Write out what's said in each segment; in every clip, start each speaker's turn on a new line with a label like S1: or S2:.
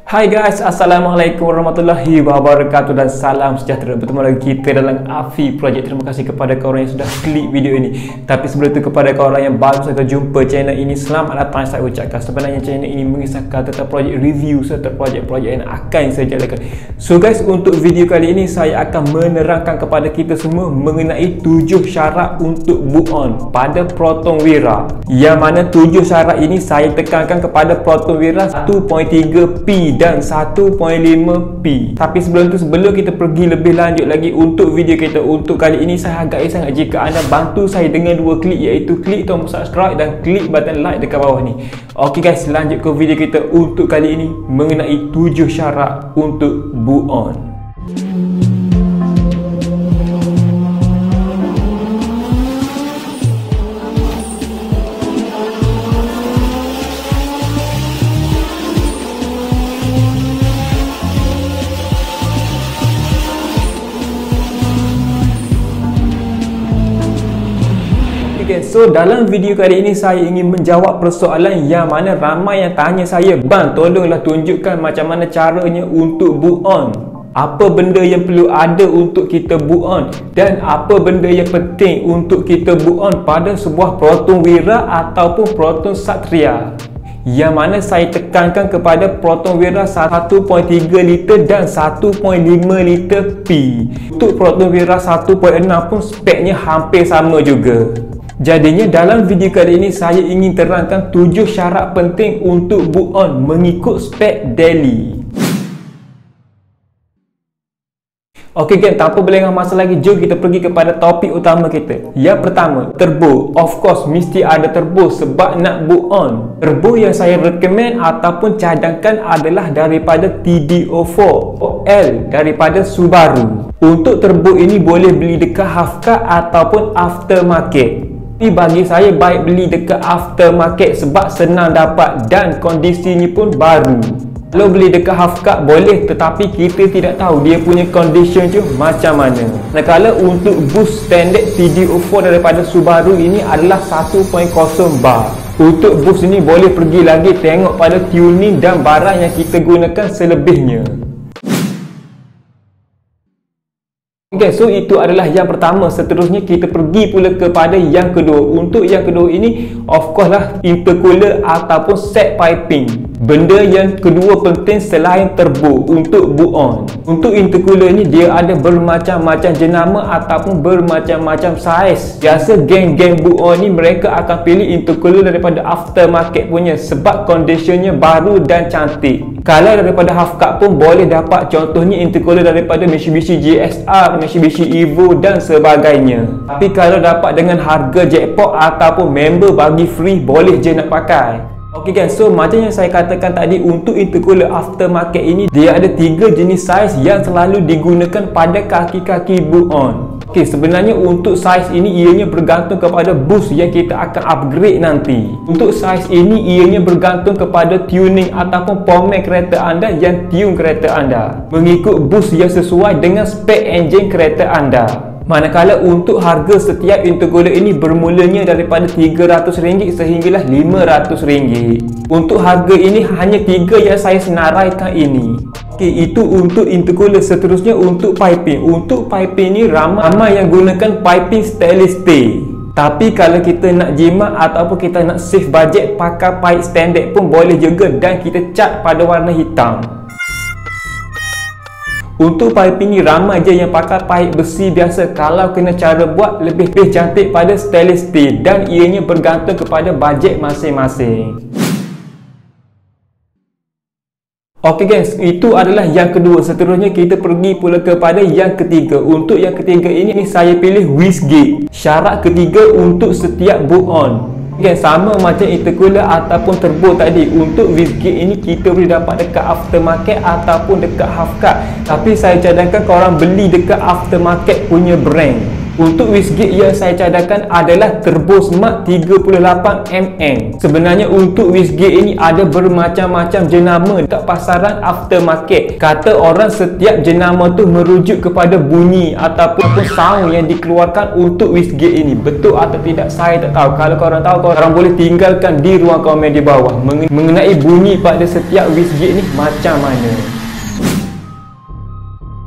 S1: Hai guys, Assalamualaikum warahmatullahi wabarakatuh dan salam sejahtera. Bertemu lagi kita dalam Afi Project. Terima kasih kepada korang yang sudah klik video ini. Tapi sebelum itu, kepada korang yang baru saja jumpa channel ini, selamat datang saya ucapkan. Sebenarnya channel ini mengisahkan tentang projek review serta projek-projek yang akan saya jalankan. So guys, untuk video kali ini saya akan menerangkan kepada kita semua mengenai 7 syarat untuk book on pada Proton Wira. Yang mana 7 syarat ini saya tekankan kepada Proton Wira 1.3p dan 1.5p. Tapi sebelum kita pergi lebih lanjut lagi untuk video kita untuk kali ini, saya hargai sangat jika anda bantu saya dengan 2 klik, iaitu klik tombol subscribe dan klik button like dekat bawah ni. Ok guys, lanjut ke video kita untuk kali ini mengenai 7 syarat untuk book on. So dalam video kali ini saya ingin menjawab persoalan yang mana ramai yang tanya saya, "Bang, tolonglah tunjukkan macam mana caranya untuk book on. Apa benda yang perlu ada untuk kita book on dan apa benda yang penting untuk kita book on pada sebuah Proton Wira ataupun Proton Sattria." Yang mana saya tekankan kepada Proton Wira 1.3 liter dan 1.5 liter P. Untuk Proton Wira 1.6 pun speknya hampir sama juga. Jadinya dalam video kali ini saya ingin terangkan 7 syarat penting untuk book on mengikut spek daily. Ok gang, tanpa berlengah masa lagi, jom kita pergi kepada topik utama kita. Yang pertama, turbo. Of course mesti ada turbo sebab nak book on. Turbo yang saya recommend ataupun cadangkan adalah daripada TD04 OL daripada Subaru. Untuk turbo ini boleh beli dekat Hafka ataupun aftermarket. Tapi bagi saya baik beli dekat aftermarket sebab senang dapat dan kondisinya pun baru. Kalau beli dekat Hafka boleh, tetapi kita tidak tahu dia punya condition tu macam mana. Nah, kalau untuk boost standard TD04 daripada Subaru ini adalah 1.0 bar. Untuk boost ini boleh pergi lagi tengok pada tuning dan barang yang kita gunakan selebihnya. Okay, so itu adalah yang pertama. Seterusnya kita pergi pula kepada yang kedua. Untuk yang kedua ini of course lah intercooler ataupun set piping. Benda yang kedua penting selain turbo untuk book on. Untuk intercooler ni dia ada bermacam-macam jenama ataupun bermacam-macam saiz. Biasa geng-geng book on ni mereka akan pilih intercooler daripada aftermarket punya sebab conditionnya baru dan cantik. Kalau daripada Hafka pun boleh dapat, contohnya intercooler daripada Mitsubishi GSR, Mitsubishi Evo dan sebagainya. Tapi kalau dapat dengan harga jackpot ataupun member bagi free, boleh je nak pakai. Ok guys, so macam yang saya katakan tadi, untuk intercooler aftermarket ini dia ada 3 jenis saiz yang selalu digunakan pada kaki-kaki book on. Ok, sebenarnya untuk saiz ini ianya bergantung kepada boost yang kita akan upgrade nanti. Untuk saiz ini ianya bergantung kepada tuning ataupun pomer kereta anda yang tune kereta anda mengikut boost yang sesuai dengan spek enjin kereta anda. Manakala untuk harga setiap intercooler ini bermulanya daripada RM300 sehinggalah RM500. Untuk harga ini hanya 3 yang saya senaraikan ini. Okay, itu untuk intercooler. Seterusnya untuk piping. Untuk piping ni ramai yang gunakan piping stainless steel. Tapi kalau kita nak jimat ataupun kita nak save budget, pakai pipe standard pun boleh juga dan kita cat pada warna hitam. Untuk piping ni ramai je yang pakai pipe besi biasa. Kalau kena cara buat lebih cantik pada stainless steel dan ianya bergantung kepada bajet masing-masing. Ok guys, itu adalah yang kedua. Seterusnya kita pergi pula kepada yang ketiga. Untuk yang ketiga ini saya pilih wastegate. Syarat ketiga untuk setiap book on. Okay, sama macam intercooler ataupun turbo tadi. Untuk wastegate ini kita boleh dapat dekat aftermarket ataupun dekat Hafka. Tapi saya cadangkan korang beli dekat aftermarket punya brand. Untuk wastegate yang saya cadangkan adalah Turbo Smart 38mm. Sebenarnya untuk wastegate ini ada bermacam-macam jenama dekat pasaran aftermarket. Kata orang setiap jenama tu merujuk kepada bunyi ataupun sound yang dikeluarkan untuk wastegate ini. Betul atau tidak saya tak tahu. Kalau korang tahu, korang boleh tinggalkan di ruang komen di bawah mengenai bunyi pada setiap wastegate ni macam mana.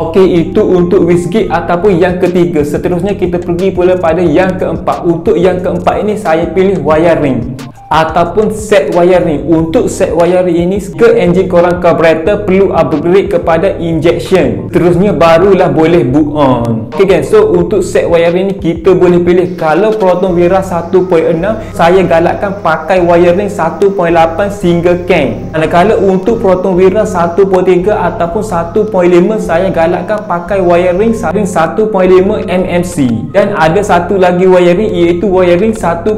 S1: Okey, itu untuk wastegate ataupun yang ketiga. Seterusnya kita pergi pula pada yang keempat. Untuk yang keempat ini saya pilih wiring ataupun set wiring. Untuk set wiring ini ke enjin korang carburetor perlu upgrade kepada injection, terusnya barulah boleh boot on. Ok kan, so untuk set wiring ni kita boleh pilih. Kalau Proton Wira 1.6 saya galakkan pakai wiring 1.8 single cam. Manakala untuk Proton Wira 1.3 ataupun 1.5 saya galakkan pakai wiring 1.5 mmc. Dan ada satu lagi wiring iaitu wiring 1.5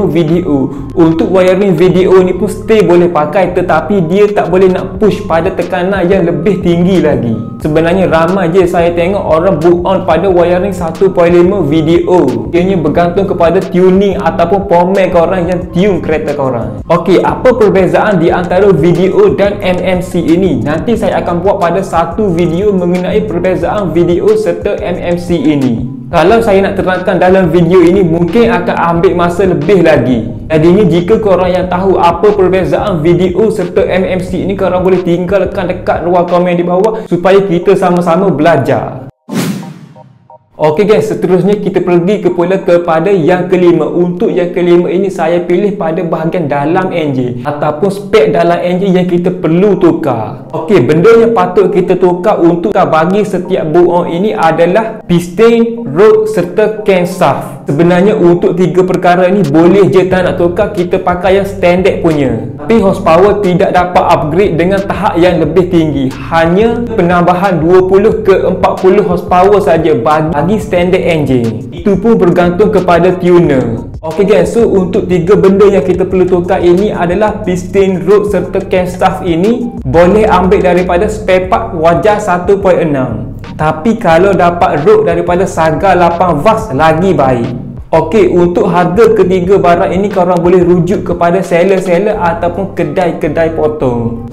S1: video. Untuk wiring video ni pun stay boleh pakai, tetapi dia tak boleh nak push pada tekanan yang lebih tinggi lagi. Sebenarnya ramai je saya tengok orang boot on pada wiring 1.5 video. Ianya bergantung kepada tuning ataupun format korang yang tune kereta korang. Okey, apa perbezaan di antara video dan MMC ini? Nanti saya akan buat pada satu video mengenai perbezaan video serta MMC ini. Kalau saya nak terangkan dalam video ini mungkin akan ambil masa lebih lagi. Jadinya jika korang yang tahu apa perbezaan video serta MMC ini, korang boleh tinggalkan dekat ruang komen di bawah supaya kita sama-sama belajar. Okey guys, seterusnya kita pergi kepada yang kelima. Untuk yang kelima ini saya pilih pada bahagian dalam enjin ataupun spek dalam enjin yang kita perlu tukar. Okey, benda yang patut kita tukar untuk bagi setiap boot on ini adalah piston, rod serta camshaft. Sebenarnya untuk tiga perkara ni boleh je tak nak tukar, kita pakai yang standard punya. Tapi horsepower tidak dapat upgrade dengan tahap yang lebih tinggi. Hanya penambahan 20 ke 40 horsepower saja bagi standard engine. Itu pun bergantung kepada tuner. Ok guys, so untuk tiga benda yang kita perlu tukar ini adalah piston, rod serta camshaft ini boleh ambil daripada spare part wajar 1.6. Tapi kalau dapat rod daripada Saga 8 vas lagi baik. Okey, untuk harga ketiga barang ini korang boleh rujuk kepada seller-seller ataupun kedai-kedai potong.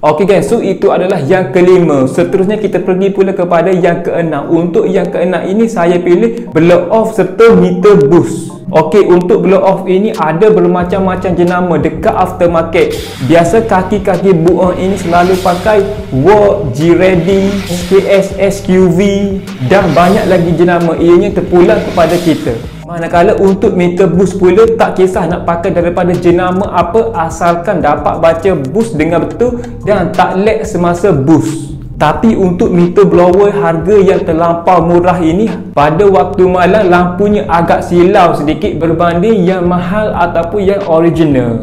S1: Okey guys, so itu adalah yang kelima. Seterusnya kita pergi pula kepada yang keenam. Untuk yang keenam ini saya pilih blow off serta meter boost. Okey, untuk blow off ini ada bermacam-macam jenama dekat aftermarket. Biasa kaki-kaki boot on ini selalu pakai Warp, G-Ready, SKS, SQV dan banyak lagi jenama. Ianya terpulang kepada kita. Manakala untuk meter boost pula tak kisah nak pakai daripada jenama apa, asalkan dapat baca boost dengan betul dan tak lag semasa boost. Tapi untuk meter blower harga yang terlampau murah ini, pada waktu malam lampunya agak silau sedikit berbanding yang mahal ataupun yang original.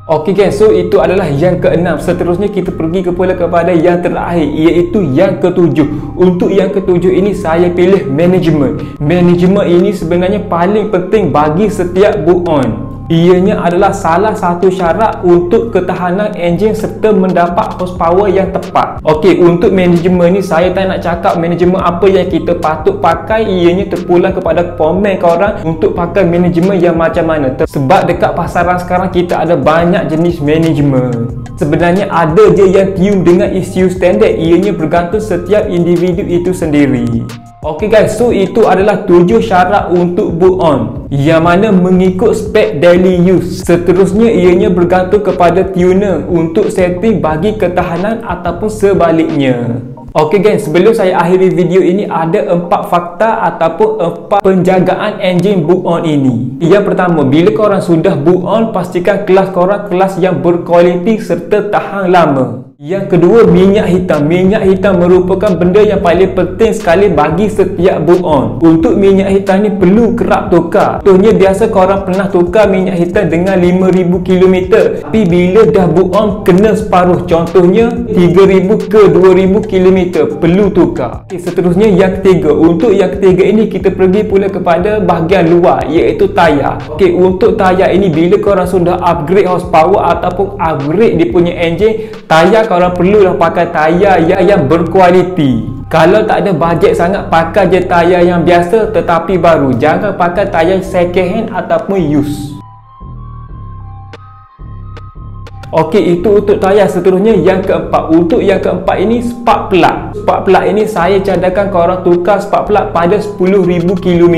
S1: Okey guys, so itu adalah yang keenam. Seterusnya kita pergi kepada yang terakhir, iaitu yang ketujuh. Untuk yang ketujuh ini saya pilih management. Management ini sebenarnya paling penting bagi setiap boot on. Ianya adalah salah satu syarat untuk ketahanan enjin serta mendapat horsepower yang tepat. Okey, untuk manajemen ni saya tak nak cakap manajemen apa yang kita patut pakai. Ianya terpulang kepada komen korang untuk pakai manajemen yang macam mana. Sebab dekat pasaran sekarang kita ada banyak jenis manajemen. Sebenarnya ada je yang tune dengan ECU standard. Ianya bergantung setiap individu itu sendiri. Okey guys, so itu adalah 7 syarat untuk boot on yang mana mengikut spek daily use. Seterusnya ianya bergantung kepada tuner untuk setting bagi ketahanan ataupun sebaliknya. Okey guys, sebelum saya akhiri video ini ada 4 fakta ataupun 4 penjagaan enjin boot on ini. Yang pertama, bila korang sudah boot on, pastikan kelas korang kelas yang berkualiti serta tahan lama. Yang kedua, minyak hitam. Minyak hitam merupakan benda yang paling penting sekali bagi setiap boot on. Untuk minyak hitam ni perlu kerap tukar. Contohnya biasa korang pernah tukar minyak hitam dengan 5000 km. Tapi bila dah boot on kena separuh. Contohnya 3000 ke 2000 km perlu tukar. Okay, seterusnya yang ketiga. Untuk yang ketiga ini kita pergi pula kepada bahagian luar, iaitu tayar. Okey, untuk tayar ini bila korang sudah upgrade horsepower ataupun upgrade dia punya enjin, tayar korang perlulah pakai tayar yang berkualiti. Kalau tak ada bajet sangat, pakai je tayar yang biasa tetapi baru. Jangan pakai tayar second hand ataupun used. Okey, itu untuk tayar. Seterusnya yang keempat. Untuk yang keempat ini spark plug. Spark plug ini saya cadangkan korang tukar spark plug pada 10,000 km.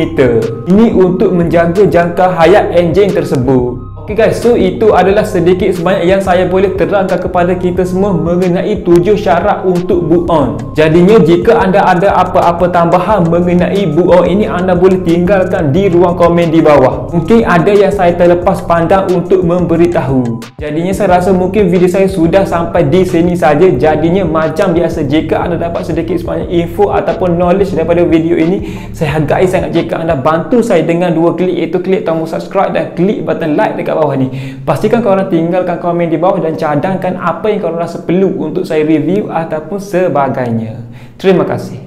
S1: Ini untuk menjaga jangka hayat enjin tersebut. Okey guys, so itu adalah sedikit sebanyak yang saya boleh terangkan kepada kita semua mengenai 7 syarat untuk boot on. Jadinya jika anda ada apa-apa tambahan mengenai boot on ini, anda boleh tinggalkan di ruang komen di bawah. Mungkin ada yang saya terlepas pandang untuk memberitahu. Jadinya saya rasa mungkin video saya sudah sampai di sini saja. Jadinya macam biasa, jika anda dapat sedikit sebanyak info ataupun knowledge daripada video ini, saya hargai sangat jika anda bantu saya dengan 2 klik, iaitu klik tombol subscribe dan klik button like dekat bawah ni. Pastikan korang tinggalkan komen di bawah dan cadangkan apa yang korang rasa perlu untuk saya review ataupun sebagainya. Terima kasih.